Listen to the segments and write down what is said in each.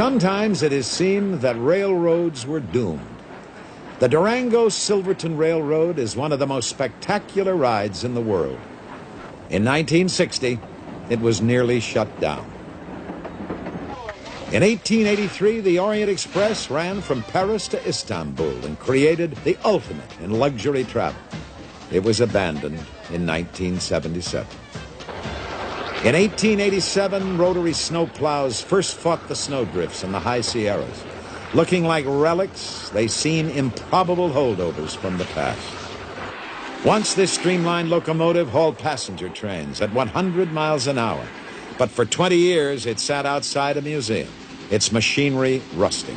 Sometimes it has seemed that railroads were doomed. The Durango-Silverton Railroad is one of the most spectacular rides in the world. In 1960, it was nearly shut down. In 1883, the Orient Express ran from Paris to Istanbul and created the ultimate in luxury travel. It was abandoned in 1977. In 1887, rotary snowplows first fought the snowdrifts in the high Sierras. Looking like relics, they seem improbable holdovers from the past. Once this streamlined locomotive hauled passenger trains at 100 miles an hour, but for 20 years it sat outside a museum, its machinery rusting.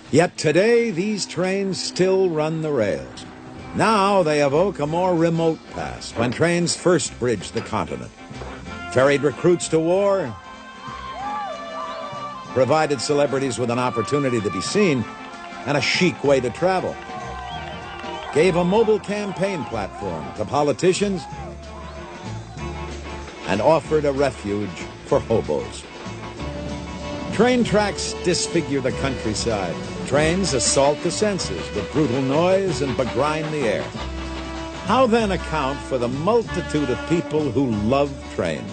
Yet today, these trains still run the rails. Now they evoke a more remote past, when trains first bridged the continent, ferried recruits to war, provided celebrities with an opportunity to be seen and a chic way to travel, gave a mobile campaign platform to politicians, and offered a refuge for hobos. Train tracks disfigure the countryside. Trains assault the senses with brutal noise and begrind the air. How then account for the multitude of people who love trains?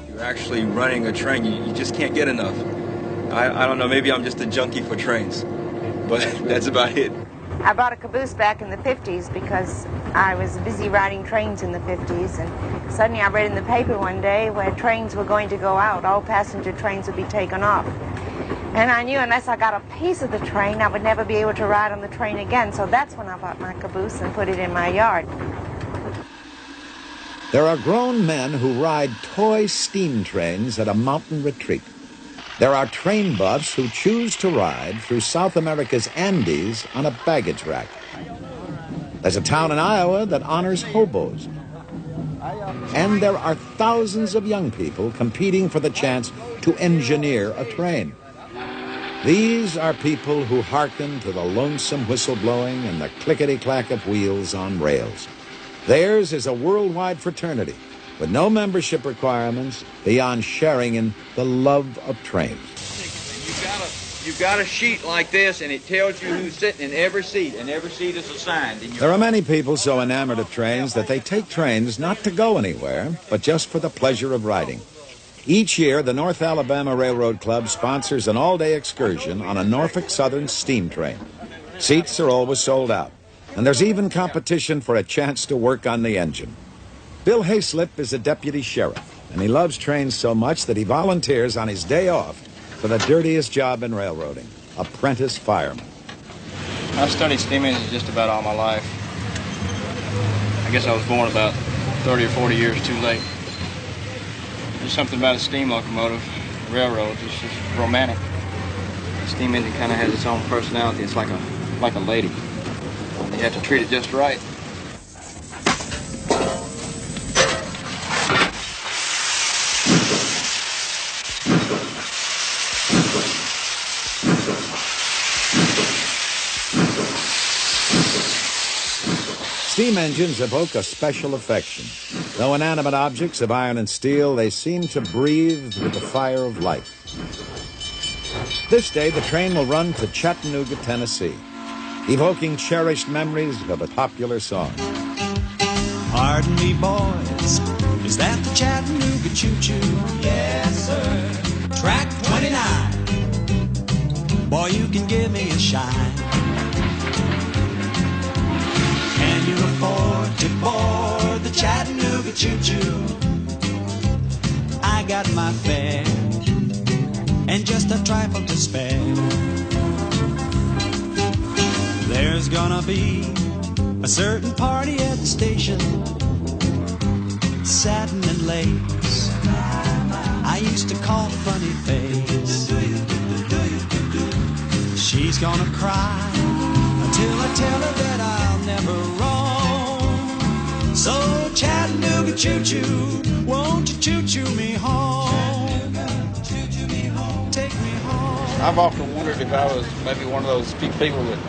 You're actually running a train. You just can't get enough. I don't know, maybe I'm just a junkie for trains, but that's about it. I bought a caboose back in the 50s because I was busy riding trains in the 50s, and suddenly I read in the paper one day where trains were going to go out, all passenger trains would be taken off. And I knew unless I got a piece of the train, I would never be able to ride on the train again. So that's when I bought my caboose and put it in my yard. There are grown men who ride toy steam trains at a mountain retreat. There are train buffs who choose to ride through South America's Andes on a baggage rack. There's a town in Iowa that honors hobos. And there are thousands of young people competing for the chance to engineer a train. These are people who hearken to the lonesome whistle blowing and the clickety-clack of wheels on rails. Theirs is a worldwide fraternity with no membership requirements beyond sharing in the love of trains. You've got a sheet like this, and it tells you who's sitting in every seat, and every seat is assigned. There are many people so enamored of trains that they take trains not to go anywhere, but just for the pleasure of riding. Each year, the North Alabama Railroad Club sponsors an all-day excursion on a Norfolk Southern steam train. Seats are always sold out, and there's even competition for a chance to work on the engine. Bill Hayslip is a deputy sheriff, and he loves trains so much that he volunteers on his day off for the dirtiest job in railroading, apprentice fireman. I've studied steam engines just about all my life. I guess I was born about 30 or 40 years too late. There's something about a steam locomotive, railroad, it's just romantic. The steam engine kind of has its own personality. It's like a lady. You have to treat it just right. Steam engines evoke a special affection. Though inanimate objects of iron and steel, they seem to breathe with the fire of life. This day, the train will run to Chattanooga, Tennessee, evoking cherished memories of a popular song. Pardon me, boys, is that the Chattanooga choo-choo? Yes, sir. Track 29. Boy, you can give me a shine. Can you afford to board the Chattanooga choo-choo? I got my fare and just a trifle to spare. There's gonna be a certain party at the station, satin and lace. I used to call funny face. She's gonna cry until I tell her that I'll never roam. So Chattanooga choo-choo, won't you choo-choo me home? Take me home. I've often wondered if I was maybe one of those people that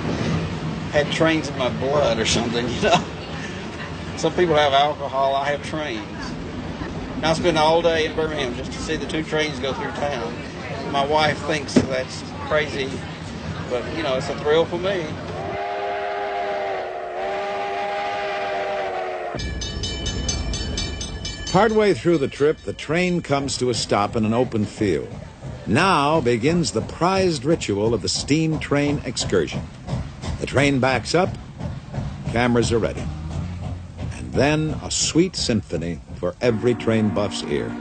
had trains in my blood or something, you know. Some people have alcohol, I have trains. And I spend all day in Birmingham just to see the 2 trains go through town. My wife thinks that's crazy, but, you know, it's a thrill for me. Partway through the trip, the train comes to a stop in an open field. Now begins the prized ritual of the steam train excursion. The train backs up, cameras are ready. And then a sweet symphony for every train buff's ear.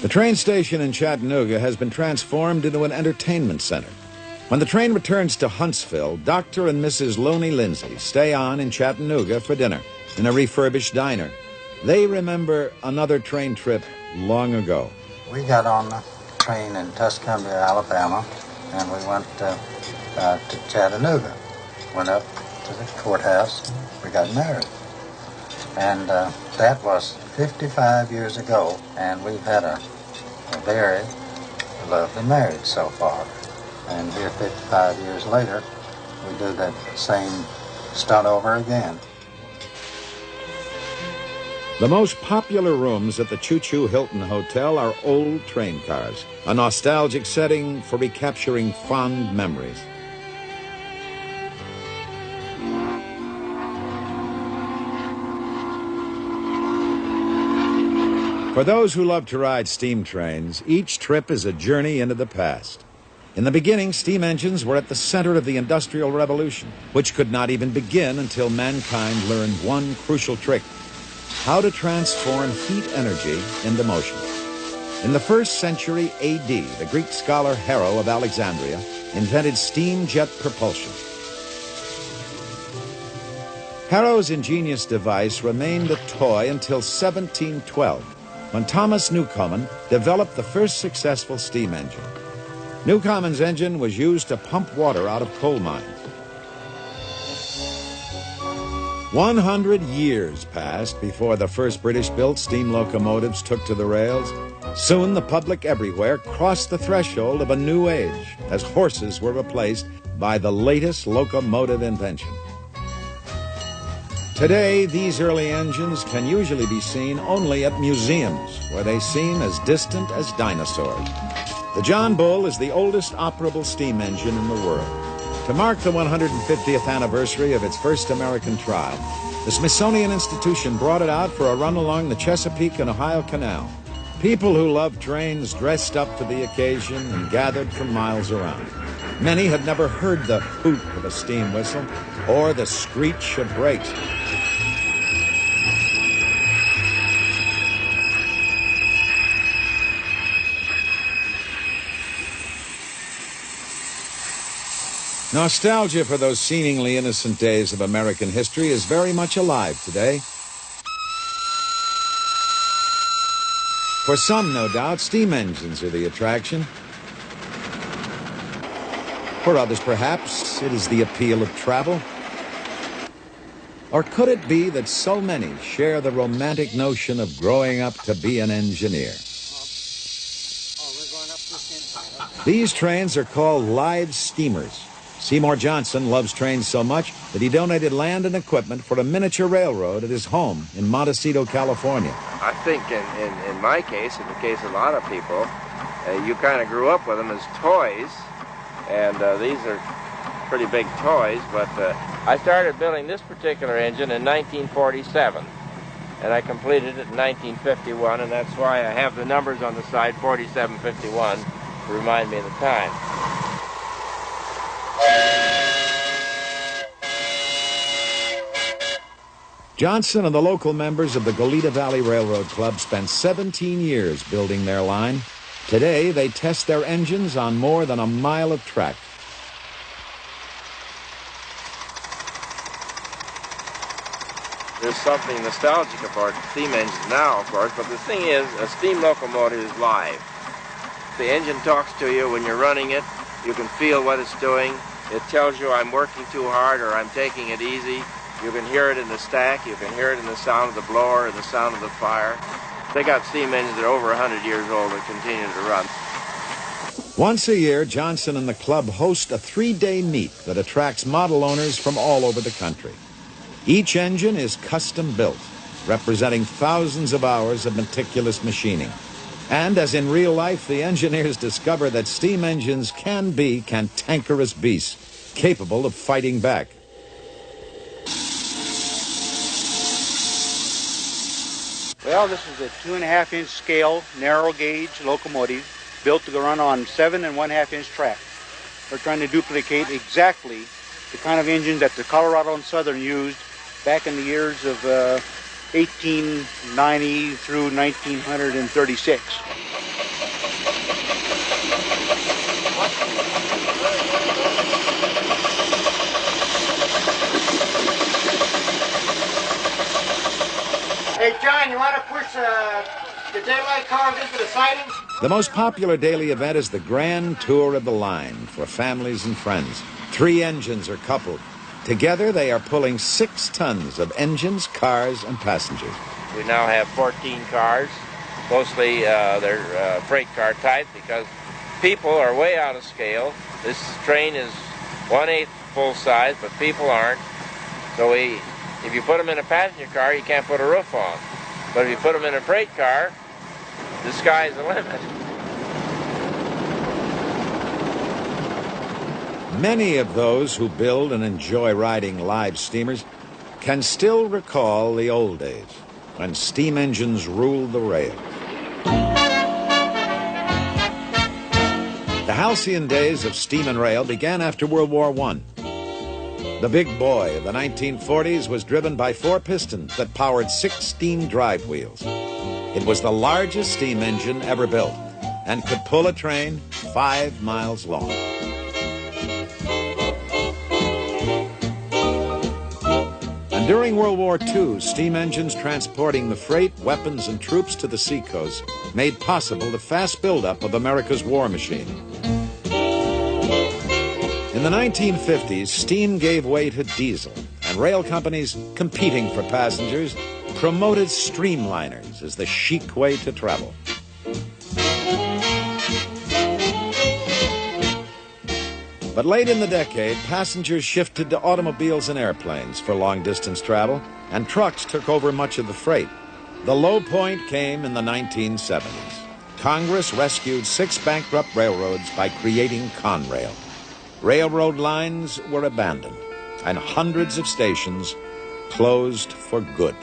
The train station in Chattanooga has been transformed into an entertainment center. When the train returns to Huntsville, Dr. and Mrs. Loney Lindsay stay on in Chattanooga for dinner in a refurbished diner. They remember another train trip long ago. We got on the train in Tuscumbia, Alabama, and we went to Chattanooga. Went up to the courthouse, and we got married. And that was 55 years ago, and we've had a very lovely marriage so far. And here 55 years later, we do that same stunt over again. The most popular rooms at the Choo Choo Hilton Hotel are old train cars, a nostalgic setting for recapturing fond memories. For those who love to ride steam trains, each trip is a journey into the past. In the beginning, steam engines were at the center of the Industrial Revolution, which could not even begin until mankind learned one crucial trick: how to transform heat energy into motion. In the 1st century AD, the Greek scholar Harrow of Alexandria invented steam jet propulsion. Harrow's ingenious device remained a toy until 1712, when Thomas Newcomen developed the first successful steam engine. Newcomen's engine was used to pump water out of coal mines. 100 years passed before the first British-built steam locomotives took to the rails. Soon the public everywhere crossed the threshold of a new age as horses were replaced by the latest locomotive invention. Today, these early engines can usually be seen only at museums, where they seem as distant as dinosaurs. The John Bull is the oldest operable steam engine in the world. To mark the 150th anniversary of its first American trial, the Smithsonian Institution brought it out for a run along the Chesapeake and Ohio Canal. People who loved trains dressed up for the occasion and gathered from miles around. Many had never heard the hoot of a steam whistle or the screech of brakes. Nostalgia for those seemingly innocent days of American history is very much alive today. For some, no doubt, steam engines are the attraction. For others, perhaps, it is the appeal of travel. Or could it be that so many share the romantic notion of growing up to be an engineer? These trains are called live steamers. Seymour Johnson loves trains so much that he donated land and equipment for a miniature railroad at his home in Montecito, California. I think in my case, in the case of a lot of people, you kind of grew up with them as toys, and these are pretty big toys, but I started building this particular engine in 1947, and I completed it in 1951, and that's why I have the numbers on the side, 4751, to remind me of the time. Johnson and the local members of the Goleta Valley Railroad Club spent 17 years building their line. Today, they test their engines on more than a mile of track. There's something nostalgic about steam engines now, of course, but the thing is, a steam locomotive is live. The engine talks to you when you're running it. You can feel what it's doing. It tells you I'm working too hard or I'm taking it easy. You can hear it in the stack. You can hear it in the sound of the blower and the sound of the fire. They got steam engines that are over 100 years old that continue to run. Once a year, Johnson and the club host a 3-day meet that attracts model owners from all over the country. Each engine is custom built, representing thousands of hours of meticulous machining. And as in real life, the engineers discover that steam engines can be cantankerous beasts, capable of fighting back. Well, this is a 2.5-inch scale, narrow gauge locomotive built to run on 7 1/2-inch track. We're trying to duplicate exactly the kind of engine that the Colorado and Southern used back in the years of 1890 through 1936. Hey, John, you want to push the daylight cars into the sidings? The most popular daily event is the Grand Tour of the Line for families and friends. 3 engines are coupled. Together, they are pulling 6 tons of engines, cars, and passengers. We now have 14 cars. Mostly they're freight car type because people are way out of scale. This train is 1/8 full size, but people aren't. So if you put them in a passenger car, you can't put a roof on. But if you put them in a freight car, the sky's the limit. Many of those who build and enjoy riding live steamers can still recall the old days when steam engines ruled the rails. The halcyon days of steam and rail began after World War I. The big boy of the 1940s was driven by 4 pistons that powered 6 steam drive wheels. It was the largest steam engine ever built and could pull a train 5 miles long. And during World War II, steam engines transporting the freight, weapons, and troops to the seacoast made possible the fast buildup of America's war machine. In the 1950s, steam gave way to diesel, and rail companies competing for passengers promoted streamliners as the chic way to travel. But late in the decade, passengers shifted to automobiles and airplanes for long-distance travel, and trucks took over much of the freight. The low point came in the 1970s. Congress rescued 6 bankrupt railroads by creating Conrail. Railroad lines were abandoned, and hundreds of stations closed for good.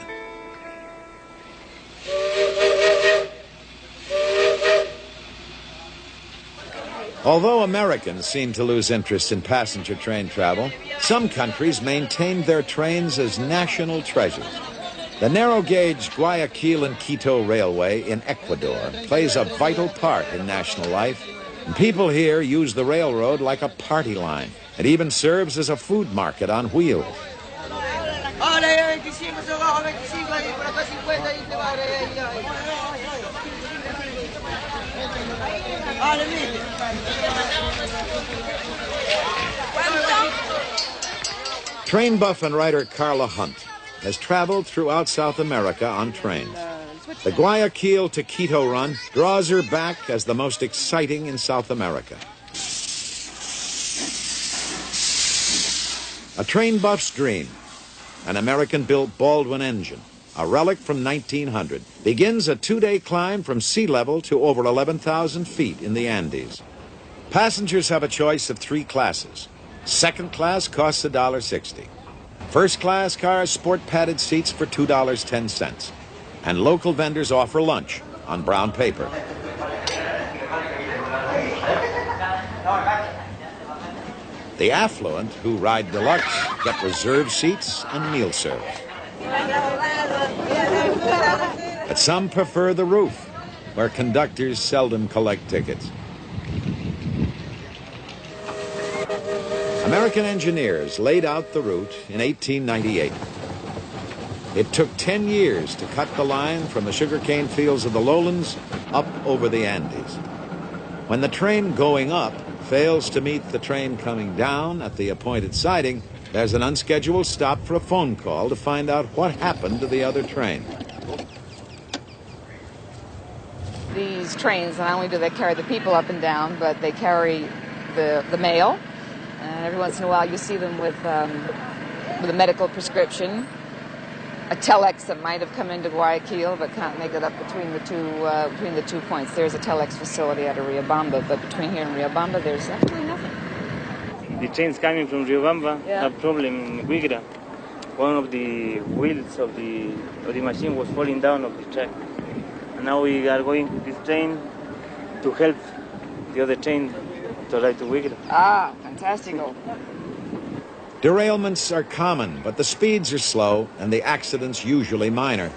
Although Americans seem to lose interest in passenger train travel, some countries maintained their trains as national treasures. The narrow-gauge Guayaquil and Quito Railway in Ecuador plays a vital part in national life, and people here use the railroad like a party line. It even serves as a food market on wheels. Train buff and writer Carla Hunt has traveled throughout South America on trains. The Guayaquil to Quito run draws her back as the most exciting in South America. A train buff's dream, an American-built Baldwin engine, a relic from 1900, begins a 2-day climb from sea level to over 11,000 feet in the Andes. Passengers have a choice of 3 classes. Second class costs $1.60. First class cars sport padded seats for $2.10. And local vendors offer lunch on brown paper. The affluent who ride deluxe get reserved seats and meal service. But some prefer the roof, where conductors seldom collect tickets. American engineers laid out the route in 1898. It took 10 years to cut the line from the sugarcane fields of the lowlands up over the Andes. When the train going up fails to meet the train coming down at the appointed siding, there's an unscheduled stop for a phone call to find out what happened to the other train. These trains, not only do they carry the people up and down, but they carry the mail. And every once in a while you see them with a medical prescription, a telex that might have come into Guayaquil but can't make it up between the two points. There's a telex facility at Riobamba, but between here and Riobamba there's absolutely nothing. The trains coming from Riobamba have problem in Guigra. One of the wheels of the machine was falling down off the track. And now we are going to this train to help the other train to ride to Guigra. Ah, fantastico. Derailments are common, but the speeds are slow and the accidents usually minor.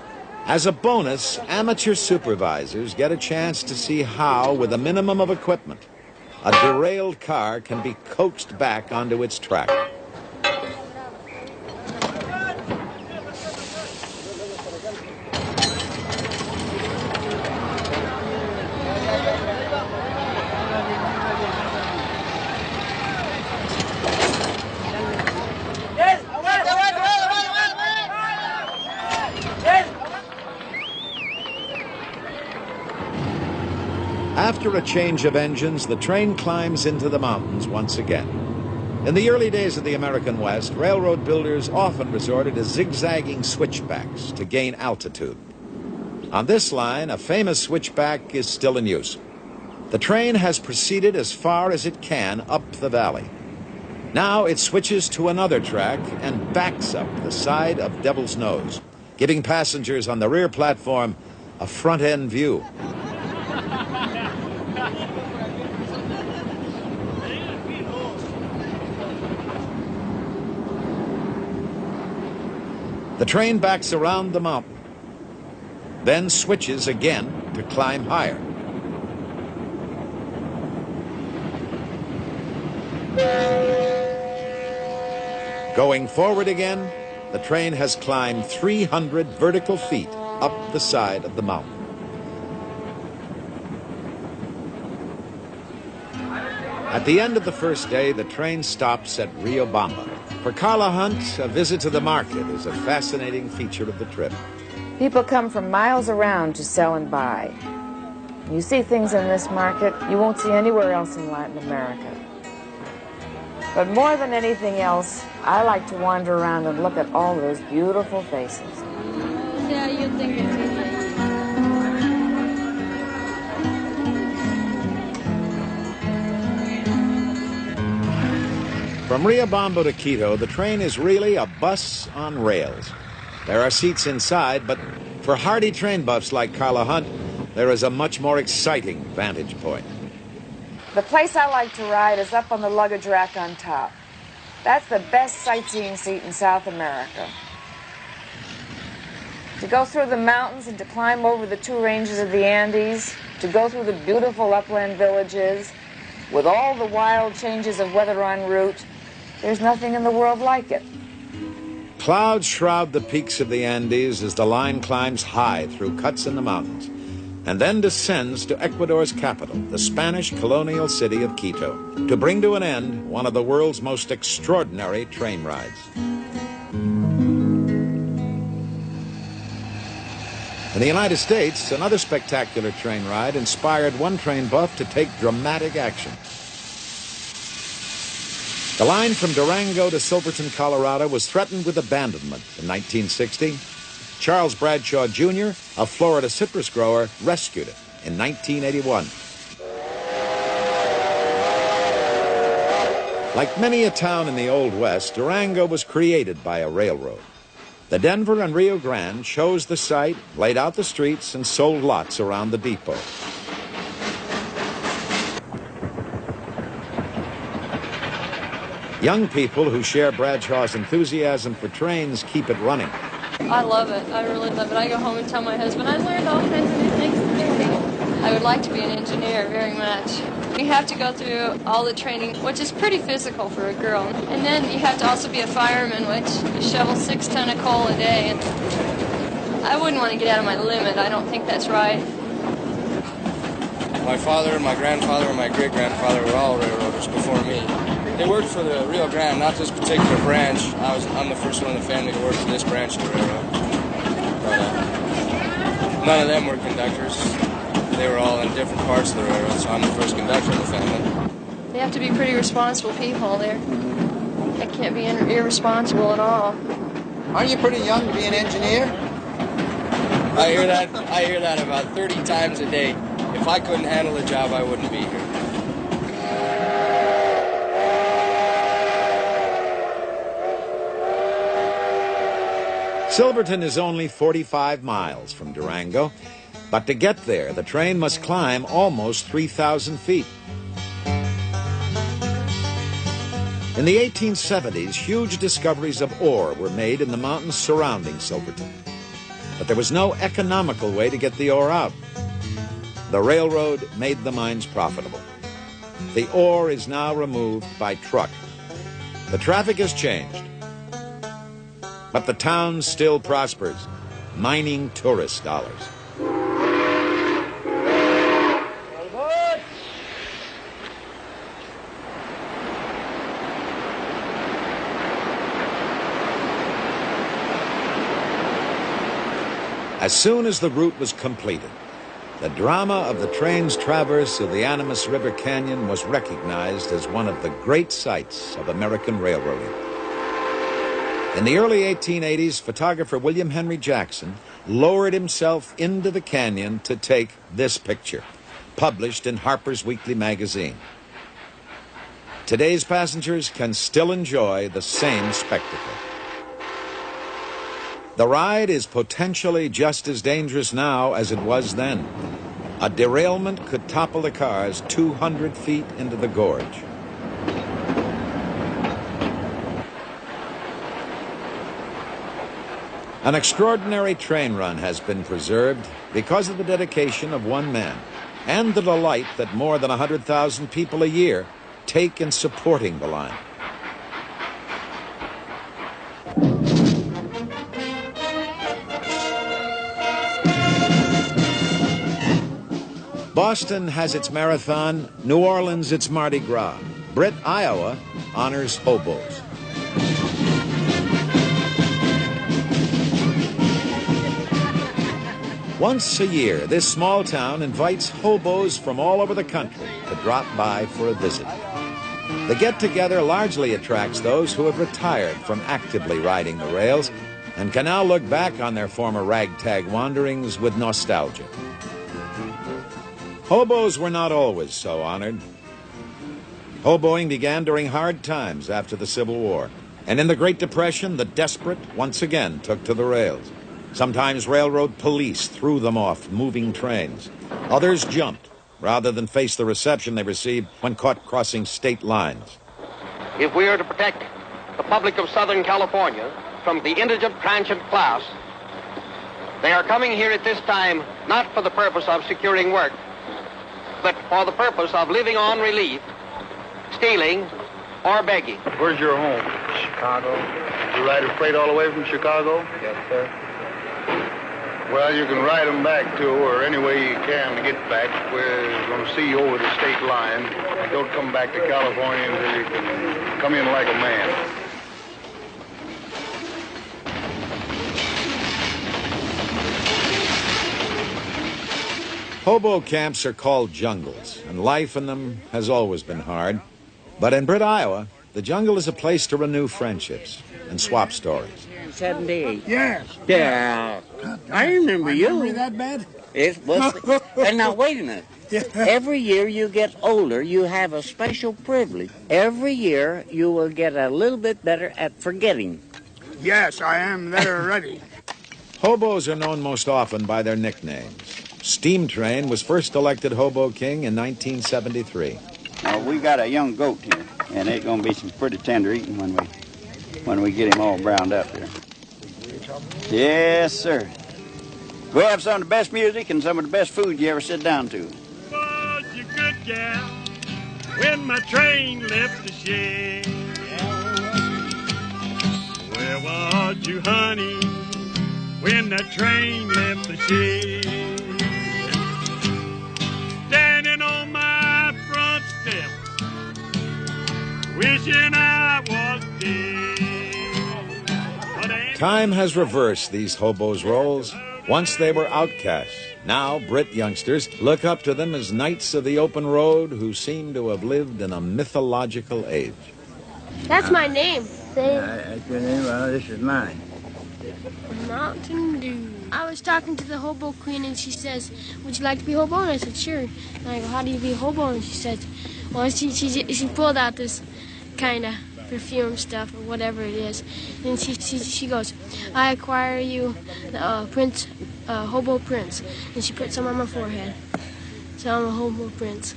As a bonus, amateur supervisors get a chance to see how, with a minimum of equipment, a derailed car can be coaxed back onto its track. After a change of engines, the train climbs into the mountains once again. In the early days of the American West, railroad builders often resorted to zigzagging switchbacks to gain altitude. On this line, a famous switchback is still in use. The train has proceeded as far as it can up the valley. Now it switches to another track and backs up the side of Devil's Nose, giving passengers on the rear platform a front-end view. The train backs around the mountain, then switches again to climb higher. Going forward again, the train has climbed 300 vertical feet up the side of the mountain. At the end of the first day, the train stops at Riobamba. For Carla Hunt, a visit to the market is a fascinating feature of the trip. People come from miles around to sell and buy. You see things in this market you won't see anywhere else in Latin America. But more than anything else, I like to wander around and look at all those beautiful faces. Yeah, you think it's easy. From Riobamba to Quito, the train is really a bus on rails. There are seats inside, but for hardy train buffs like Carla Hunt, there is a much more exciting vantage point. The place I like to ride is up on the luggage rack on top. That's the best sightseeing seat in South America. To go through the mountains and to climb over the two ranges of the Andes, to go through the beautiful upland villages, with all the wild changes of weather en route, there's nothing in the world like it. Clouds shroud the peaks of the Andes as the line climbs high through cuts in the mountains, and then descends to Ecuador's capital, the Spanish colonial city of Quito, to bring to an end one of the world's most extraordinary train rides. In the United States, another spectacular train ride inspired one train buff to take dramatic action. The line from Durango to Silverton, Colorado was threatened with abandonment in 1960. Charles Bradshaw, Jr., a Florida citrus grower, rescued it in 1981. Like many a town in the Old West, Durango was created by a railroad. The Denver and Rio Grande chose the site, laid out the streets, and sold lots around the depot. Young people who share Bradshaw's enthusiasm for trains keep it running. I love it. I really love it. I go home and tell my husband, I learned all kinds of new things today. I would like to be an engineer very much. You have to go through all the training, which is pretty physical for a girl. And then you have to also be a fireman, which you shovel 6 tons of coal a day. And I wouldn't want to get out of my limit. I don't think that's right. My father and my grandfather and my great-grandfather were all railroaders before me. They worked for the Rio Grande, not this particular branch. I'm the first one in the family to work for this branch of the railroad. But none of them were conductors. They were all in different parts of the railroad, so I'm the first conductor in the family. They have to be pretty responsible people. They can't be irresponsible at all. Aren't you pretty young to be an engineer? I hear that about 30 times a day. If I couldn't handle the job, I wouldn't be here. Silverton is only 45 miles from Durango, but to get there, the train must climb almost 3,000 feet. In the 1870s, huge discoveries of ore were made in the mountains surrounding Silverton. But there was no economical way to get the ore out. The railroad made the mines profitable. The ore is now removed by truck. The traffic has changed. But the town still prospers, mining tourist dollars. As soon as the route was completed, the drama of the train's traverse of the Animas River Canyon was recognized as one of the great sights of American railroading. In the early 1880s, photographer William Henry Jackson lowered himself into the canyon to take this picture, published in Harper's Weekly magazine. Today's passengers can still enjoy the same spectacle. The ride is potentially just as dangerous now as it was then. A derailment could topple the cars 200 feet into the gorge. An extraordinary train run has been preserved because of the dedication of one man and the delight that more than 100,000 people a year take in supporting the line. Boston has its marathon, New Orleans its Mardi Gras. Britt, Iowa honors hobos. Once a year, this small town invites hobos from all over the country to drop by for a visit. The get-together largely attracts those who have retired from actively riding the rails and can now look back on their former ragtag wanderings with nostalgia. Hobos were not always so honored. Hoboing began during hard times after the Civil War, and in the Great Depression, the desperate once again took to the rails. Sometimes railroad police threw them off moving trains. Others jumped rather than face the reception they received when caught crossing state lines. If we are to protect the public of Southern California from the indigent transient class, they are coming here at this time not for the purpose of securing work, but for the purpose of living on relief, stealing, or begging. Where's your home? Chicago. You ride a freight all the way from Chicago? Yes, sir. Well, you can ride them back, too, or any way you can to get back. We're going to see you over the state line. And don't come back to California until you can come in like a man. Hobo camps are called jungles, and life in them has always been hard. But in Britt, Iowa, the jungle is a place to renew friendships and swap stories. 78. Yes. Yeah. I remember you. Remember that bad? It was. And now wait a minute. Every year you get older, you have a special privilege. Every year you will get a little bit better at forgetting. Yes, I am there already. Hobos are known most often by their nicknames. Steam Train was first elected Hobo King in 1973. Now, we got a young goat here, and it's going to be some pretty tender eating when we get him all browned up here. Yes, sir. We have some of the best music and some of the best food you ever sit down to. Was you good gal when my train left the shed? Where was you, honey, when that train left the shed? Standing wishing I was dead. Time has reversed these hobos' roles. Once they were outcasts. Now, Brit youngsters look up to them as knights of the open road who seem to have lived in a mythological age. That's my name. That's your name? Well, this is mine. Mountain Dew. I was talking to the hobo queen, and she says, "Would you like to be hobo?" And I said, "Sure." And I go, "How do you be hobo?" And she said, "Well, she pulled out this kind of perfume stuff or whatever it is, and she goes, I acquire you prince, hobo prince," and she put some on my forehead, so I'm a hobo prince.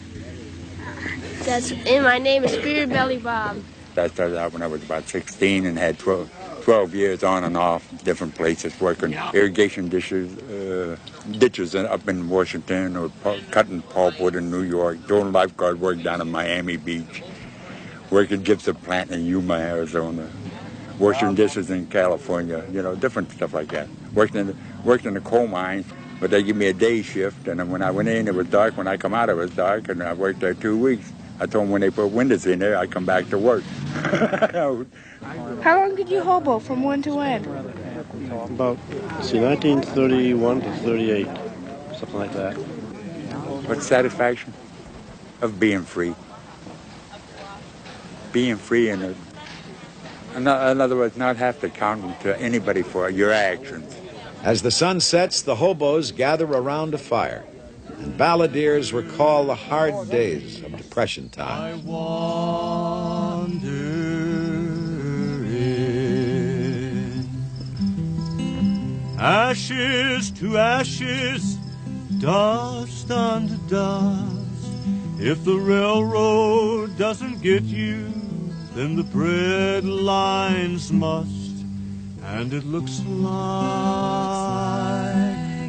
And my name is Beer Belly Bob. I started out when I was about 16 and had 12 years on and off, different places, working irrigation ditches up in Washington, or cutting pulpwood in New York, doing lifeguard work down in Miami Beach, working gypsum plant in Yuma, Arizona, washing dishes in California, different stuff like that. Worked in the coal mines, but they give me a day shift, and when I went in, it was dark. When I come out, it was dark, and I worked there 2 weeks. I told them when they put windows in there, I come back to work. How long did you hobo, from when to when? About, 1931 to 38, something like that. What satisfaction of being free. Being free, in other words, not have to count to anybody for your actions. As the sun sets, the hobos gather around a fire, and balladeers recall the hard days of Depression time. Ashes to ashes, dust unto dust. If the railroad doesn't get you, then the bread lines must. And it looks like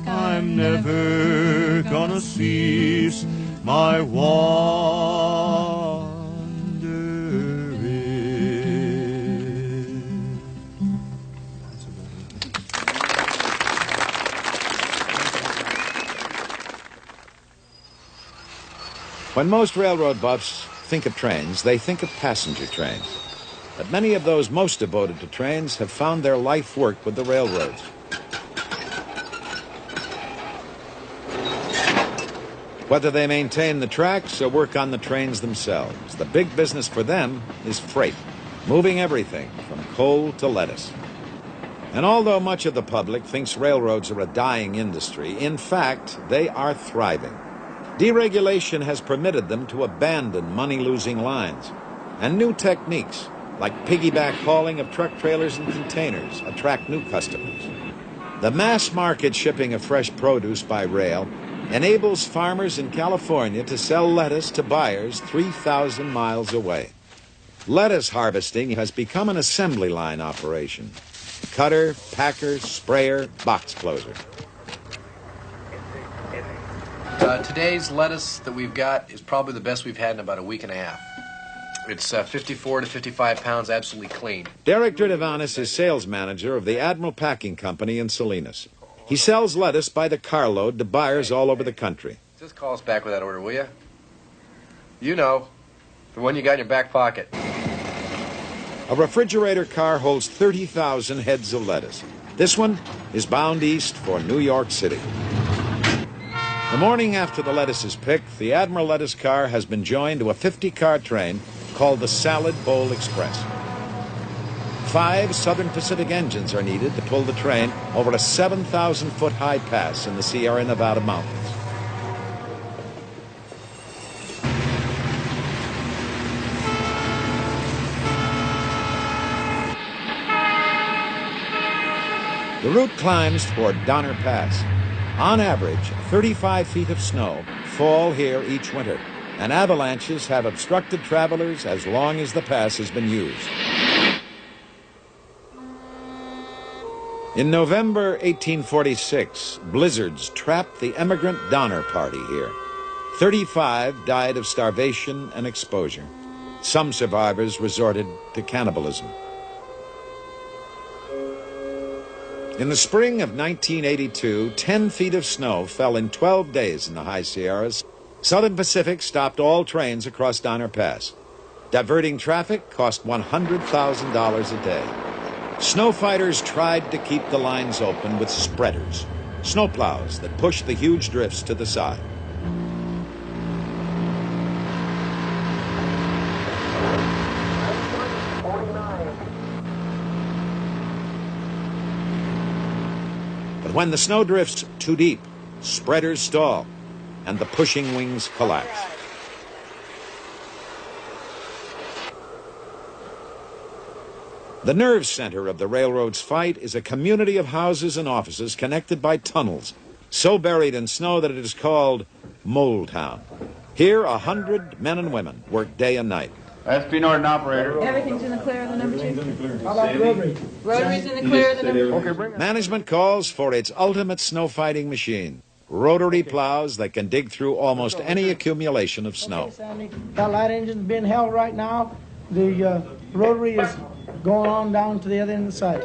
I'm never gonna cease my wandering. When most railroad buffs think of trains, they think of passenger trains. But many of those most devoted to trains have found their life work with the railroads. Whether they maintain the tracks or work on the trains themselves, the big business for them is freight, moving everything from coal to lettuce. And although much of the public thinks railroads are a dying industry, in fact, they are thriving. Deregulation has permitted them to abandon money-losing lines, and new techniques, like piggyback hauling of truck trailers and containers, attract new customers. The mass market shipping of fresh produce by rail enables farmers in California to sell lettuce to buyers 3,000 miles away. Lettuce harvesting has become an assembly line operation. Cutter, packer, sprayer, box closer. Today's lettuce that we've got is probably the best we've had in about a week and a half. It's 54 to 55 pounds, absolutely clean. Derek Dridivanis is sales manager of the Admiral Packing Company in Salinas. He sells lettuce by the carload to buyers all over the country. Just call us back with that order, will you? You know, the one you got in your back pocket. A refrigerator car holds 30,000 heads of lettuce. This one is bound east for New York City. The morning after the lettuce is picked, the Admiral lettuce car has been joined to a 50-car train called the Salad Bowl Express. 5 Southern Pacific engines are needed to pull the train over a 7,000-foot high pass in the Sierra Nevada mountains. The route climbs toward Donner Pass. On average, 35 feet of snow fall here each winter, and avalanches have obstructed travelers as long as the pass has been used. In November 1846, blizzards trapped the emigrant Donner Party here. 35 died of starvation and exposure. Some survivors resorted to cannibalism. In the spring of 1982, 10 feet of snow fell in 12 days in the High Sierras. Southern Pacific stopped all trains across Donner Pass. Diverting traffic cost $100,000 a day. Snow fighters tried to keep the lines open with spreaders, snowplows that pushed the huge drifts to the side. But when the snow drifts too deep, spreaders stall and the pushing wings collapse. The nerve center of the railroad's fight is a community of houses and offices connected by tunnels, so buried in snow that it is called Mole Town. Here, 100 men and women work day and night. SP Norton operator. Everything's in the clear of the number 2. How about the rotary? Rotary's in the clear of the number 2. Okay, bring it. Management calls for its ultimate snow fighting machine, rotary plows that can dig through almost any accumulation of snow. Okay, Sandy. That light engine's being held right now. The rotary is going on down to the other end of the site.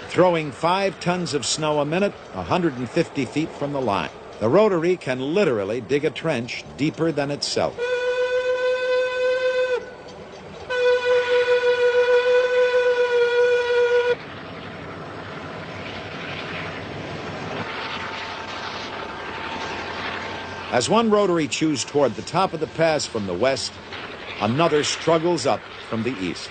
Throwing 5 tons of snow a minute, 150 feet from the line. The rotary can literally dig a trench deeper than itself. As one rotary chews toward the top of the pass from the west, another struggles up from the east.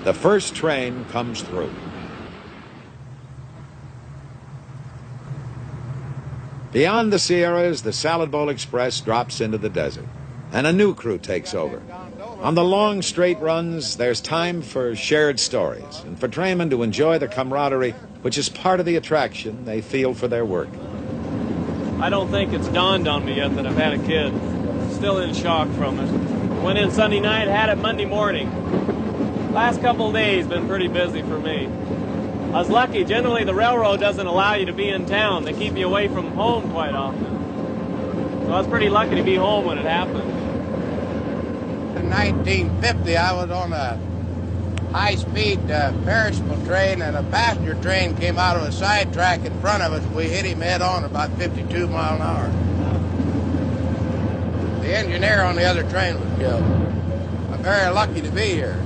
The first train comes through. Beyond the Sierras, the Salad Bowl Express drops into the desert, and a new crew takes over. On the long, straight runs, there's time for shared stories and for trainmen to enjoy the camaraderie, which is part of the attraction they feel for their work. I don't think it's dawned on me yet that I've had a kid. Still in shock from it. Went in Sunday night, had it Monday morning. Last couple days been pretty busy for me. I was lucky. Generally, the railroad doesn't allow you to be in town. They keep you away from home quite often. So I was pretty lucky to be home when it happened. In 1950, I was on a high-speed perishable train, and a passenger train came out of a side track in front of us. We hit him head-on about 52 miles an hour. The engineer on the other train was killed. I'm very lucky to be here.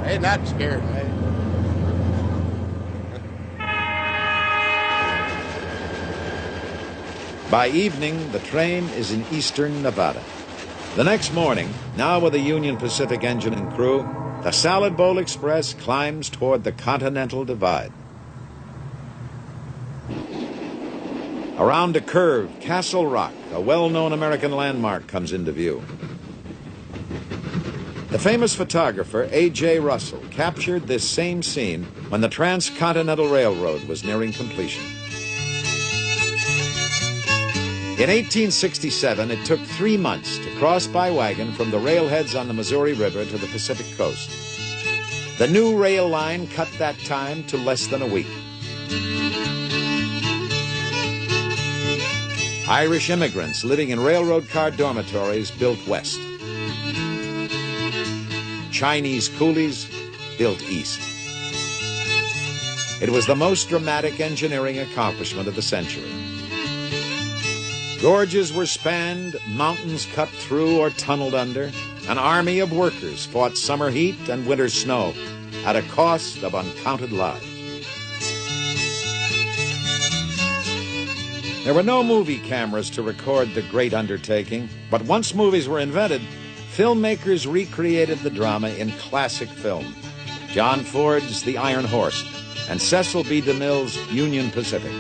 Ain't that scared me? By evening, the train is in eastern Nevada. The next morning, now with a Union Pacific engine and crew, the Salad Bowl Express climbs toward the Continental Divide. Around a curve, Castle Rock, a well-known American landmark, comes into view. The famous photographer A.J. Russell captured this same scene when the Transcontinental Railroad was nearing completion. In 1867, it took 3 months to cross by wagon from the railheads on the Missouri River to the Pacific coast. The new rail line cut that time to less than a week. Irish immigrants living in railroad car dormitories built west. Chinese coolies built east. It was the most dramatic engineering accomplishment of the century. Gorges were spanned, mountains cut through or tunneled under. An army of workers fought summer heat and winter snow at a cost of uncounted lives. There were no movie cameras to record the great undertaking, but once movies were invented, filmmakers recreated the drama in classic film. John Ford's The Iron Horse and Cecil B. DeMille's Union Pacific.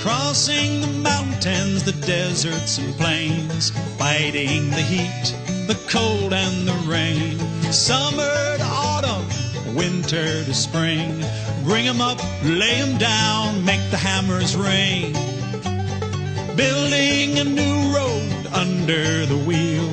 Crossing the mountains, the deserts and plains, fighting the heat, the cold and the rain, summer to autumn, winter to spring. Bring 'em up, lay 'em down, make the hammers ring. Building a new road under the wheel,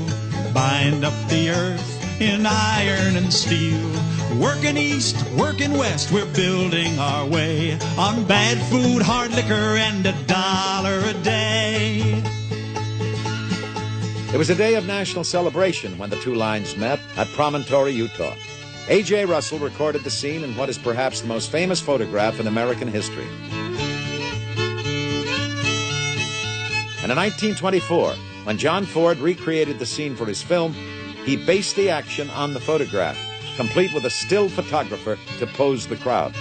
bind up the earth in iron and steel. Working east, working west, we're building our way on bad food, hard liquor, and $1 a day. It was a day of national celebration when the two lines met at Promontory, Utah. A.J. Russell recorded the scene in what is perhaps the most famous photograph in American history. And in 1924, when John Ford recreated the scene for his film, he based the action on the photograph, complete with a still photographer to pose the crowd.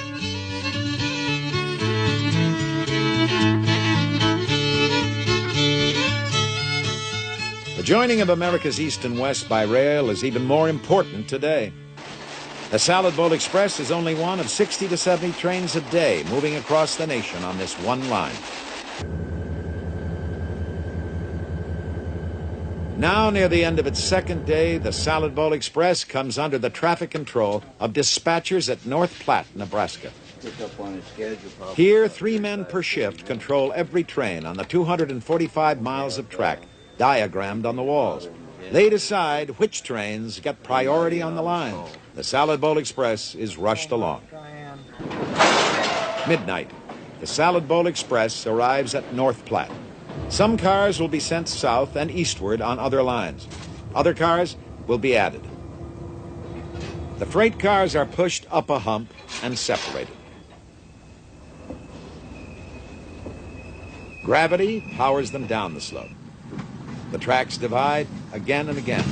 The joining of America's East and West by rail is even more important today. The Salad Bowl Express is only one of 60 to 70 trains a day moving across the nation on this one line. Now, near the end of its second day, the Salad Bowl Express comes under the traffic control of dispatchers at North Platte, Nebraska. Here, 3 men per shift control every train on the 245 miles of track diagrammed on the walls. They decide which trains get priority on the lines. The Salad Bowl Express is rushed along. Midnight. The Salad Bowl Express arrives at North Platte. Some cars will be sent south and eastward on other lines. Other cars will be added. The freight cars are pushed up a hump and separated. Gravity powers them down the slope. The tracks divide again and again.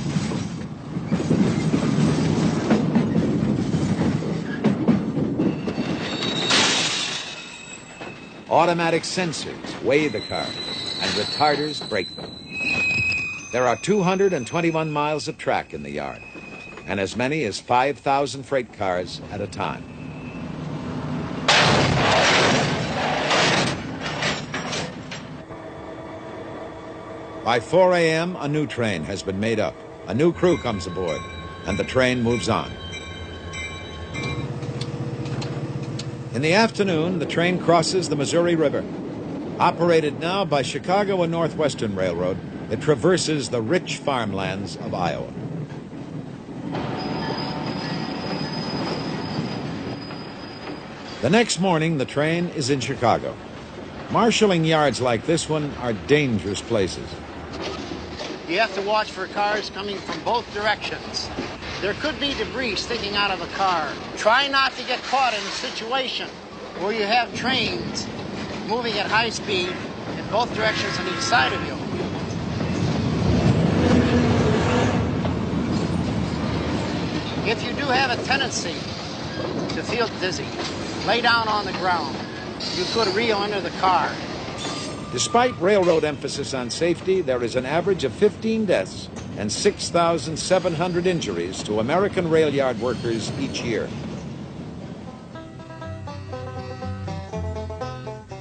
Automatic sensors weigh the cars, and retarders brake them. There are 221 miles of track in the yard, and as many as 5,000 freight cars at a time. By 4 a.m., a new train has been made up. A new crew comes aboard, and the train moves on. In the afternoon, the train crosses the Missouri River. Operated now by Chicago and Northwestern Railroad, it traverses the rich farmlands of Iowa. The next morning, the train is in Chicago. Marshalling yards like this one are dangerous places. You have to watch for cars coming from both directions. There could be debris sticking out of a car. Try not to get caught in a situation where you have trains moving at high speed in both directions on each side of you. If you do have a tendency to feel dizzy, lay down on the ground. You could reel under the car. Despite railroad emphasis on safety, there is an average of 15 deaths and 6,700 injuries to American rail yard workers each year.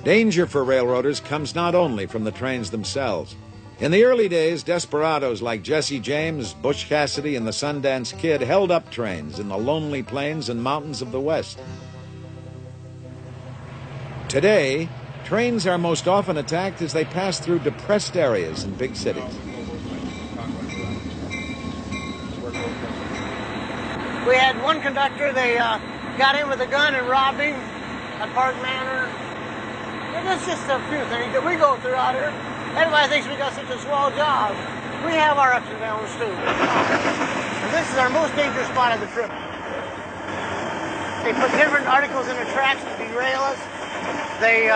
Danger for railroaders comes not only from the trains themselves. In the early days, desperados like Jesse James, Butch Cassidy, and the Sundance Kid held up trains in the lonely plains and mountains of the West. Today, trains are most often attacked as they pass through depressed areas in big cities. We had one conductor, they got in with a gun and robbed him at Park Manor. And that's just a few things that we go through out here. Everybody thinks we got such a swell job. We have our ups and downs too. And this is our most dangerous spot of the trip. They put different articles in the tracks to derail us. They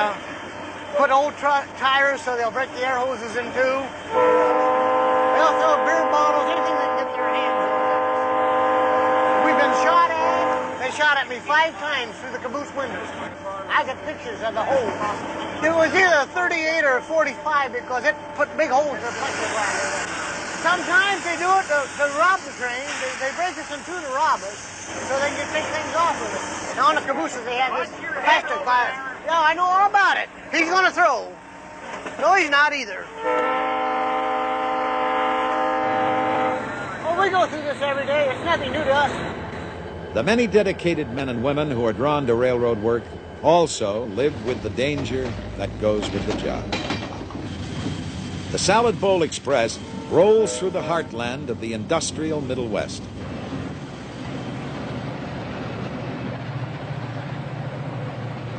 put old tires so they'll break the air hoses in two. They'll throw beer bottles, anything they can get their hands on. We've been shot at. They shot at me 5 times through the caboose windows. I got pictures of the hole. It was either a 38 or a 45 because it put big holes in the plexiglass. Sometimes they do it to rob the train. They break us in two to rob us so they can take things off with it. And on the cabooses they have this plastic glass. Yeah, I know all about it. He's going to throw. No, he's not either. Well, we go through this every day. It's nothing new to us. The many dedicated men and women who are drawn to railroad work also live with the danger that goes with the job. The Salad Bowl Express rolls through the heartland of the industrial Middle West.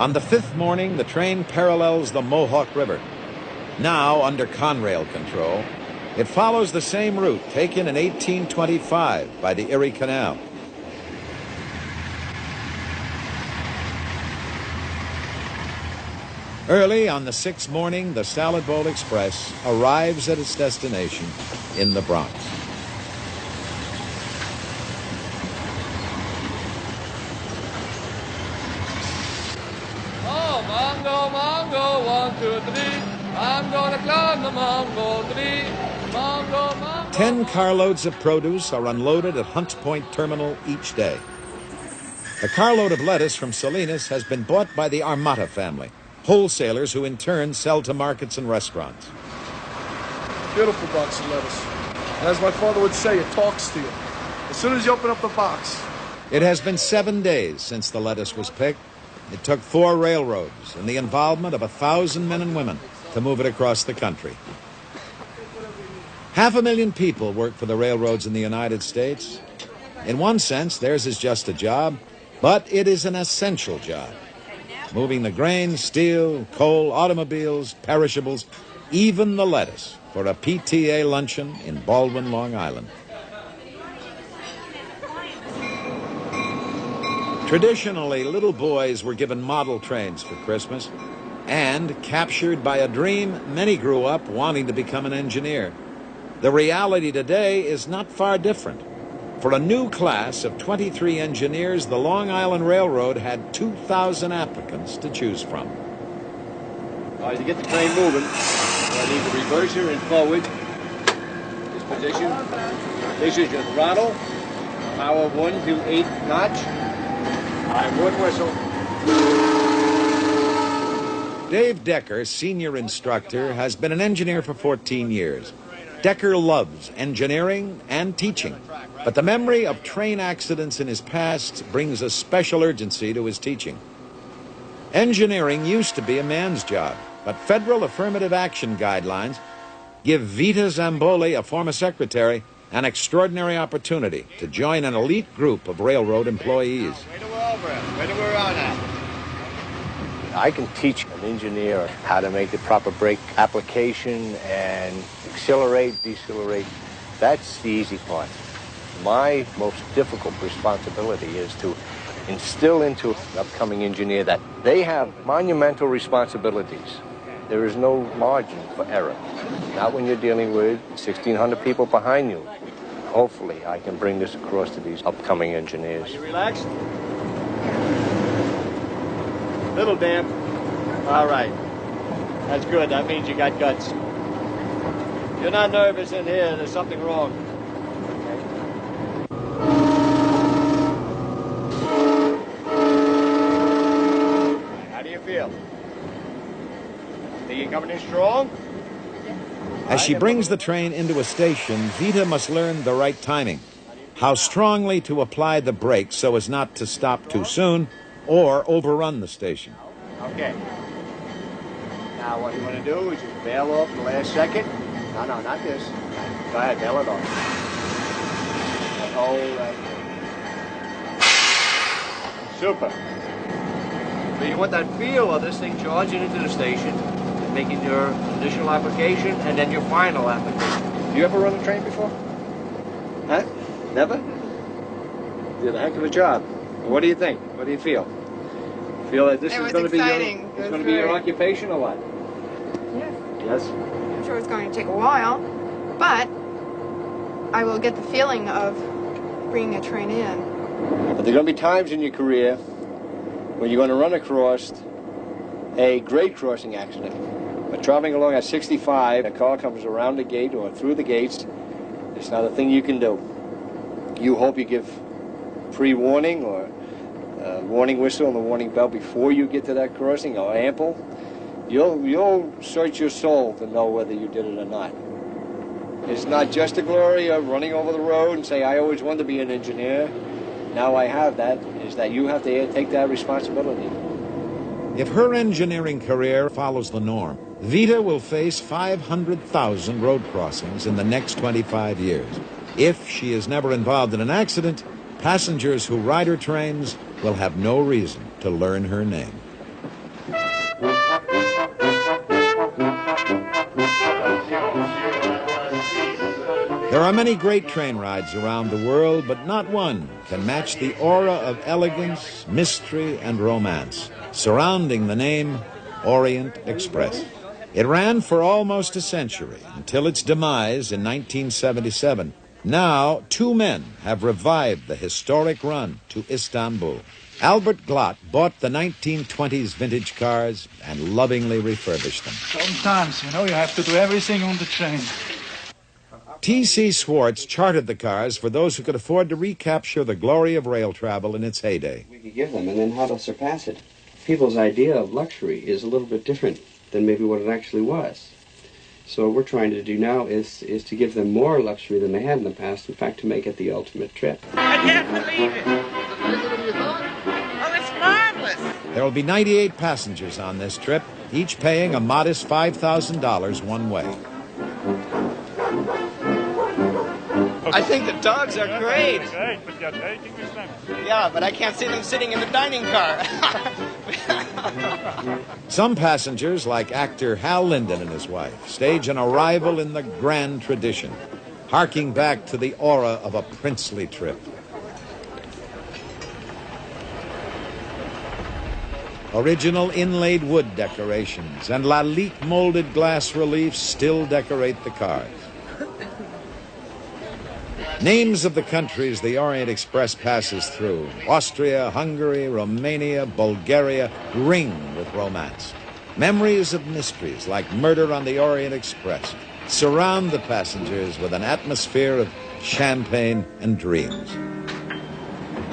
On the fifth morning, the train parallels the Mohawk River. Now under Conrail control, it follows the same route taken in 1825 by the Erie Canal. Early on the sixth morning, the Salad Bowl Express arrives at its destination in the Bronx. Oh, Mongo, 1, 2, 3. I'm gonna climb the Mongo tree. Mongo. 10 carloads of produce are unloaded at Hunts Point Terminal each day. A carload of lettuce from Salinas has been bought by the Armata family, wholesalers who in turn sell to markets and restaurants. Beautiful box of lettuce. And as my father would say, it talks to you. As soon as you open up the box. It has been 7 days since the lettuce was picked. It took 4 railroads and the involvement of 1,000 men and women to move it across the country. 500,000 people work for the railroads in the United States. In one sense, theirs is just a job, but it is an essential job. Moving the grain, steel, coal, automobiles, perishables, even the lettuce for a PTA luncheon in Baldwin, Long Island. Traditionally, little boys were given model trains for Christmas, and captured by a dream, many grew up wanting to become an engineer. The reality today is not far different. For a new class of 23 engineers, the Long Island Railroad had 2,000 applicants to choose from. All right, to get the train moving, I need the reverser and forward. This position. This is your throttle. Power 1 to 8 notch. All right, 1 whistle. Dave Decker, senior instructor, has been an engineer for 14 years. Decker loves engineering and teaching, but the memory of train accidents in his past brings a special urgency to his teaching. Engineering used to be a man's job, but federal affirmative action guidelines give Vita Zamboli, a former secretary, an extraordinary opportunity to join an elite group of railroad employees. Where do we run at? I can teach an engineer how to make the proper brake application and accelerate, decelerate. That's the easy part. My most difficult responsibility is to instill into an upcoming engineer that they have monumental responsibilities. There is no margin for error. Not when you're dealing with 1,600 people behind you. Hopefully, I can bring this across to these upcoming engineers. Are you relaxed? Little damp. All right. That's good. That means you got guts. You're not nervous in here. There's something wrong. How do you feel? Think you're coming in strong? As she brings the train into a station, Vita must learn the right timing, how strongly to apply the brakes so as not to stop too soon or overrun the station. Okay. Now what you want to do is just bail off the last second. No, not this. Go ahead, bail it off. Hold right there. Super. So you want that feel of this thing charging into the station, making your initial application, and then your final application. You ever run a train before? Huh? Never? You did a heck of a job. What do you think? What do you feel? Feel that this is going to be your occupation or what? Yes. Yes? I'm sure it's going to take a while, but I will get the feeling of bringing a train in. But there are going to be times in your career when you're going to run across a grade crossing accident. But traveling along at 65, a car comes around the gate or through the gates. It's not a thing you can do. You hope you give pre-warning or warning whistle and the warning bell before you get to that crossing, or ample. You'll search your soul to know whether you did it or not. It's not just the glory of running over the road and say, I always wanted to be an engineer. Now I have that, is that you have to take that responsibility. If her engineering career follows the norm, Vita will face 500,000 road crossings in the next 25 years. If she is never involved in an accident, passengers who ride her trains will have no reason to learn her name. There are many great train rides around the world, but not one can match the aura of elegance, mystery, and romance surrounding the name Orient Express. It ran for almost a century until its demise in 1977. Now, two men have revived the historic run to Istanbul. Albert Glott bought the 1920s vintage cars and lovingly refurbished them. Sometimes, you have to do everything on the train. T.C. Swartz chartered the cars for those who could afford to recapture the glory of rail travel in its heyday. We could give them, and then how to surpass it. People's idea of luxury is a little bit different than maybe what it actually was. So what we're trying to do now is to give them more luxury than they had in the past, in fact, to make it the ultimate trip. I can't believe it. Oh, it's marvelous. There will be 98 passengers on this trip, each paying a modest $5,000 one way. I think the dogs are great. Great, but you're dating with them. Yeah, but I can't see them sitting in the dining car. Some passengers, like actor Hal Linden and his wife, stage an arrival in the grand tradition, harking back to the aura of a princely trip. Original inlaid wood decorations and Lalique molded glass reliefs still decorate the cars. Names of the countries the Orient Express passes through, Austria, Hungary, Romania, Bulgaria, ring with romance. Memories of mysteries like Murder on the Orient Express surround the passengers with an atmosphere of champagne and dreams.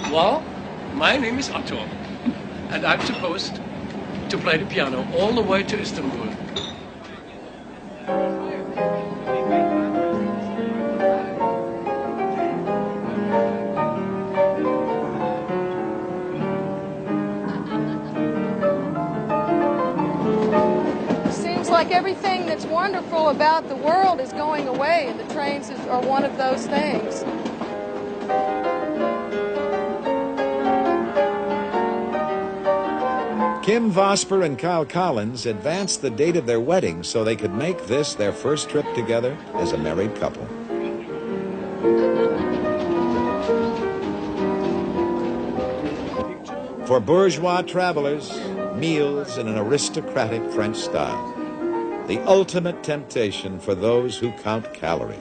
Well, my name is Otto, and I'm supposed to play the piano all the way to Istanbul. Like everything that's wonderful about the world is going away, and the trains are one of those things. Kim Vosper and Kyle Collins advanced the date of their wedding so they could make this their first trip together as a married couple. For bourgeois travelers, meals in an aristocratic French style. The ultimate temptation for those who count calories.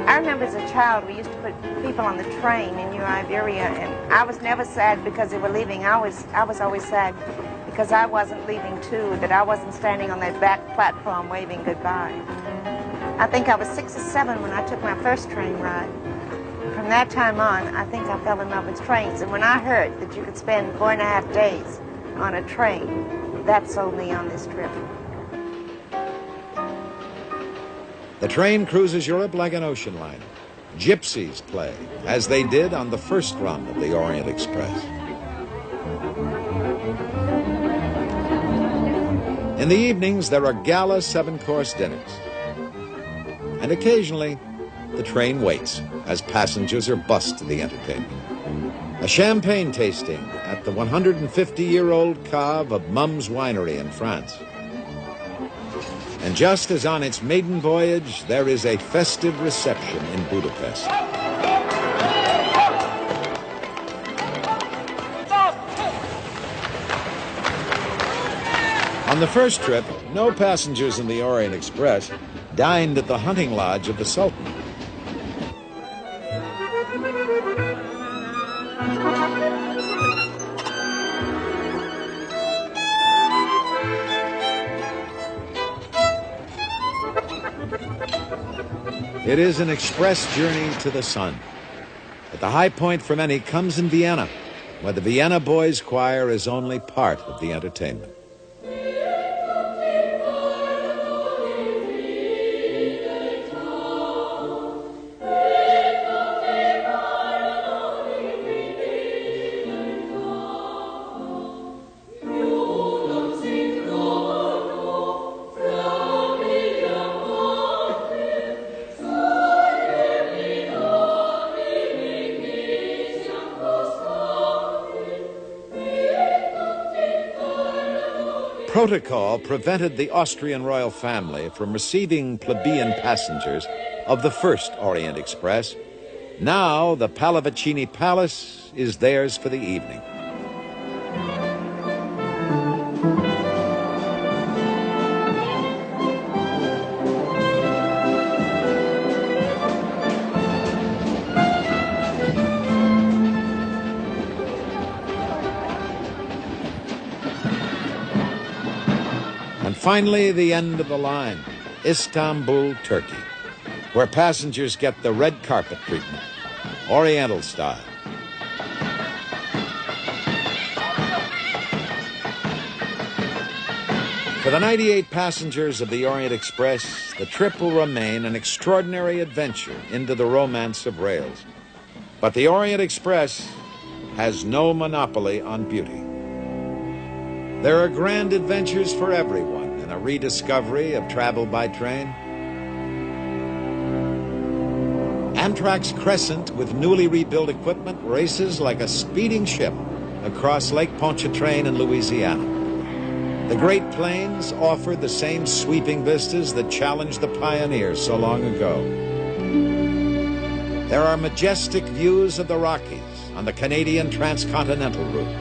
I remember as a child, we used to put people on the train in New Iberia, and I was never sad because they were leaving. I was always sad because I wasn't leaving too, that I wasn't standing on that back platform waving goodbye. I think I was 6 or 7 when I took my first train ride. From that time on, I think I fell in love with trains. And when I heard that you could spend 4.5 days on a train, that sold me on this trip. The train cruises Europe like an ocean liner. Gypsies play, as they did on the first run of the Orient Express. In the evenings, there are gala 7-course dinners. And occasionally, the train waits as passengers are bussed to the entertainment. A champagne tasting at the 150-year-old cave of Mum's Winery in France. And just as on its maiden voyage, there is a festive reception in Budapest. On the first trip, no passengers in the Orient Express dined at the hunting lodge of the Sultan. It is an express journey to the sun. But the high point for many comes in Vienna, where the Vienna Boys Choir is only part of the entertainment. Protocol prevented the Austrian royal family from receiving plebeian passengers of the first Orient Express. Now the Pallavicini Palace is theirs for the evening. And finally, the end of the line, Istanbul, Turkey, where passengers get the red carpet treatment, Oriental style. For the 98 passengers of the Orient Express, the trip will remain an extraordinary adventure into the romance of rails. But the Orient Express has no monopoly on beauty. There are grand adventures for everyone in a rediscovery of travel by train. Amtrak's Crescent, with newly rebuilt equipment, races like a speeding ship across Lake Pontchartrain in Louisiana. The Great Plains offer the same sweeping vistas that challenged the pioneers so long ago. There are majestic views of the Rockies on the Canadian transcontinental route.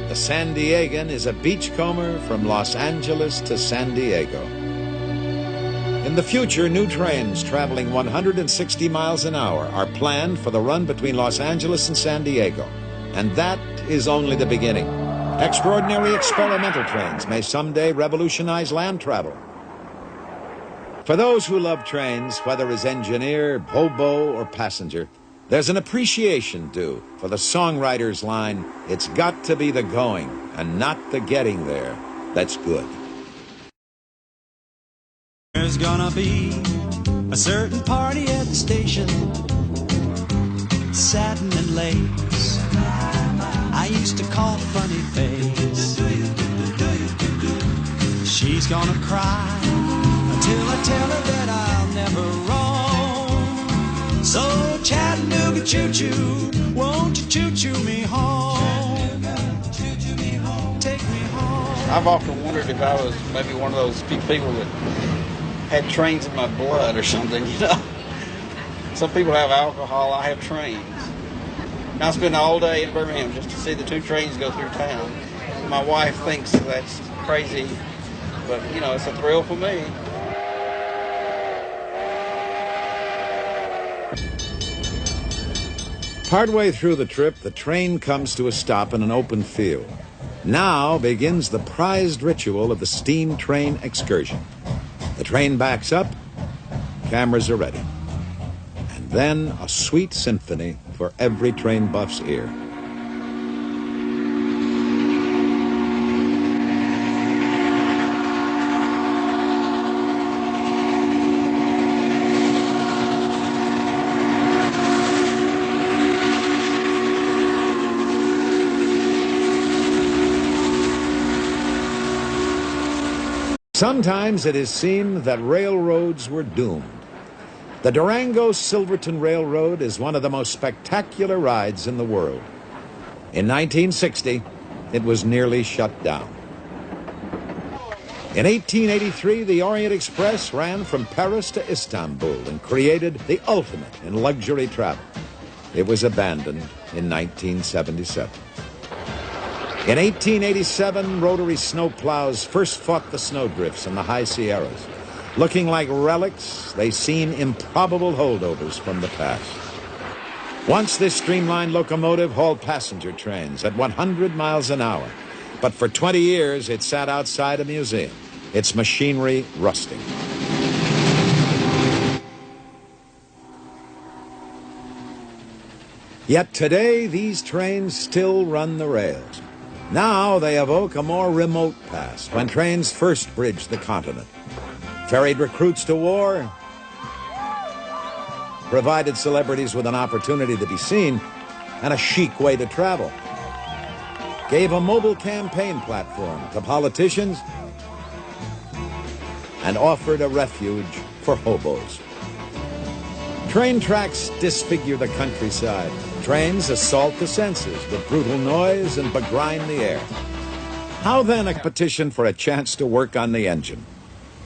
The San Diegan is a beachcomber from Los Angeles to San Diego. In the future, new trains traveling 160 miles an hour are planned for the run between Los Angeles and San Diego. And that is only the beginning. Extraordinary experimental trains may someday revolutionize land travel. For those who love trains, whether as engineer, hobo, or passenger, there's an appreciation due for the songwriter's line, "It's got to be the going and not the getting there that's good." There's gonna be a certain party at the station, satin and lace. I used to call Funny Face. She's gonna cry until I tell her that I'll never roam. So Chattanooga choo-choo, won't you choo-choo me home? Take me home. I've often wondered if I was maybe one of those people that had trains in my blood or something, you know. Some people have alcohol, I have trains. And I spend all day in Birmingham just to see the two trains go through town. My wife thinks that's crazy, but, you know, it's a thrill for me. Partway through the trip, the train comes to a stop in an open field. Now begins the prized ritual of the steam train excursion. The train backs up, cameras are ready. And then a sweet symphony for every train buff's ear. Sometimes it is seen that railroads were doomed. The Durango-Silverton Railroad is one of the most spectacular rides in the world. In 1960, it was nearly shut down. In 1883, the Orient Express ran from Paris to Istanbul and created the ultimate in luxury travel. It was abandoned in 1977. In 1887, rotary snowplows first fought the snowdrifts in the high Sierras. Looking like relics, they seem improbable holdovers from the past. Once this streamlined locomotive hauled passenger trains at 100 miles an hour. But for 20 years, it sat outside a museum, its machinery rusting. Yet today, these trains still run the rails. Now they evoke a more remote past, when trains first bridged the continent. Ferried recruits to war, provided celebrities with an opportunity to be seen and a chic way to travel, gave a mobile campaign platform to politicians, and offered a refuge for hobos. Train tracks disfigure the countryside. Trains assault the senses with brutal noise and begrime the air. How then a petition for a chance to work on the engine?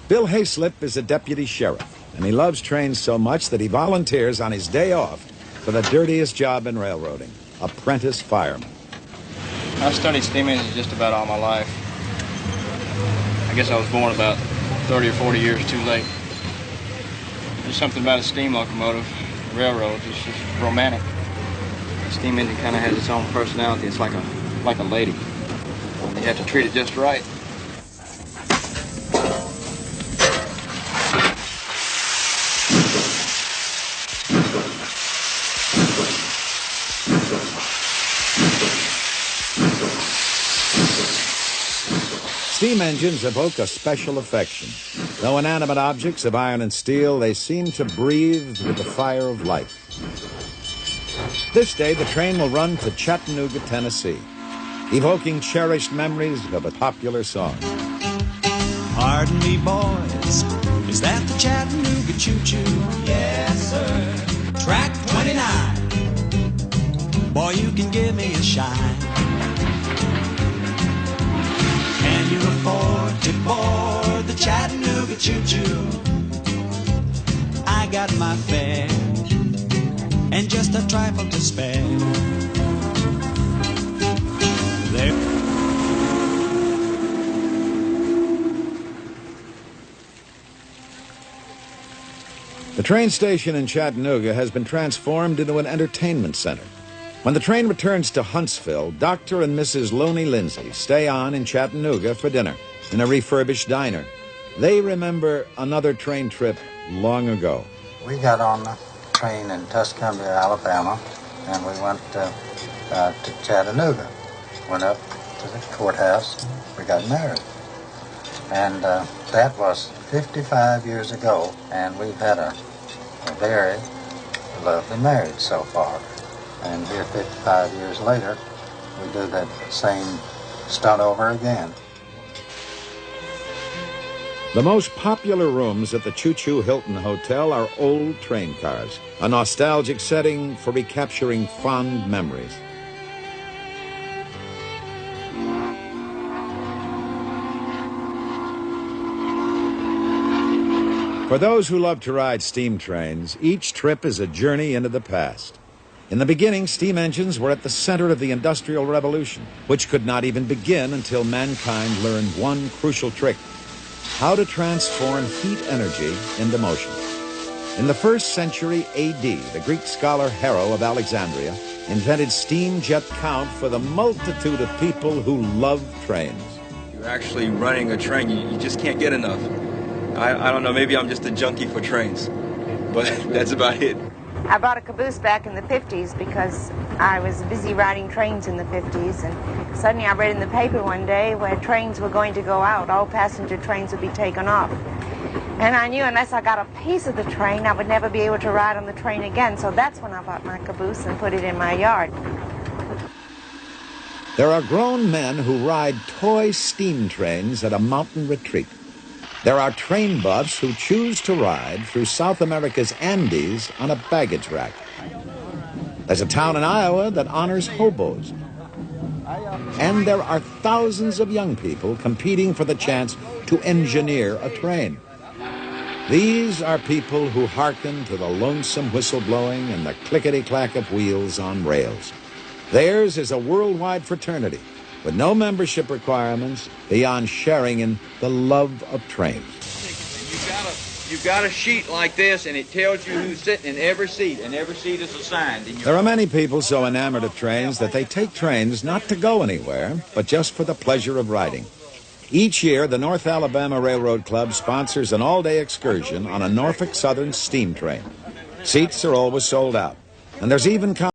Bill Hayslip is a deputy sheriff, and he loves trains so much that he volunteers on his day off for the dirtiest job in railroading, apprentice fireman. I've studied steam engines just about all my life. I guess I was born about 30 or 40 years too late. There's something about a steam locomotive, railroads, it's just romantic. The steam engine kind of has its own personality. It's like a lady. You have to treat it just right. Steam engines evoke a special affection. Though inanimate objects of iron and steel, they seem to breathe with the fire of life. This day, the train will run to Chattanooga, Tennessee, evoking cherished memories of a popular song. Pardon me, boys, is that the Chattanooga choo-choo? Yes, sir. Track 29. Boy, you can give me a shine. Can you afford to board the Chattanooga choo-choo? I got my fare and just a trifle to spare. There. The train station in Chattanooga has been transformed into an entertainment center. When the train returns to Huntsville, Dr. and Mrs. Loney Lindsay stay on in Chattanooga for dinner in a refurbished diner. They remember another train trip long ago. We got on the train in Tuscumbia, Alabama, and we went to Chattanooga. Went up to the courthouse. We got married. And that was 55 years ago, and we've had a very lovely marriage so far. And here 55 years later, we do that same stunt over again. The most popular rooms at the Choo Choo Hilton Hotel are old train cars, a nostalgic setting for recapturing fond memories. For those who love to ride steam trains, each trip is a journey into the past. In the beginning, steam engines were at the center of the Industrial Revolution, which could not even begin until mankind learned one crucial trick: how to transform heat energy into motion. In the 1st century A.D., the Greek scholar Hero of Alexandria invented steam jet count for the multitude of people who love trains. You're actually running a train. You just can't get enough. I don't know, maybe I'm just a junkie for trains, but that's about it. I bought a caboose back in the 50s because I was busy riding trains in the 50s, and suddenly I read in the paper one day where trains were going to go out, all passenger trains would be taken off. And I knew unless I got a piece of the train, I would never be able to ride on the train again, so that's when I bought my caboose and put it in my yard. There are grown men who ride toy steam trains at a mountain retreat. There are train buffs who choose to ride through South America's Andes on a baggage rack. There's a town in Iowa that honors hobos. And there are thousands of young people competing for the chance to engineer a train. These are people who hearken to the lonesome whistle blowing and the clickety-clack of wheels on rails. Theirs is a worldwide fraternity with no membership requirements beyond sharing in the love of trains. You've got a sheet like this, and it tells you who's sitting in every seat, and every seat is assigned. There are many people so enamored of trains that they take trains not to go anywhere, but just for the pleasure of riding. Each year, the North Alabama Railroad Club sponsors an all-day excursion on a Norfolk Southern steam train. Seats are always sold out, and there's even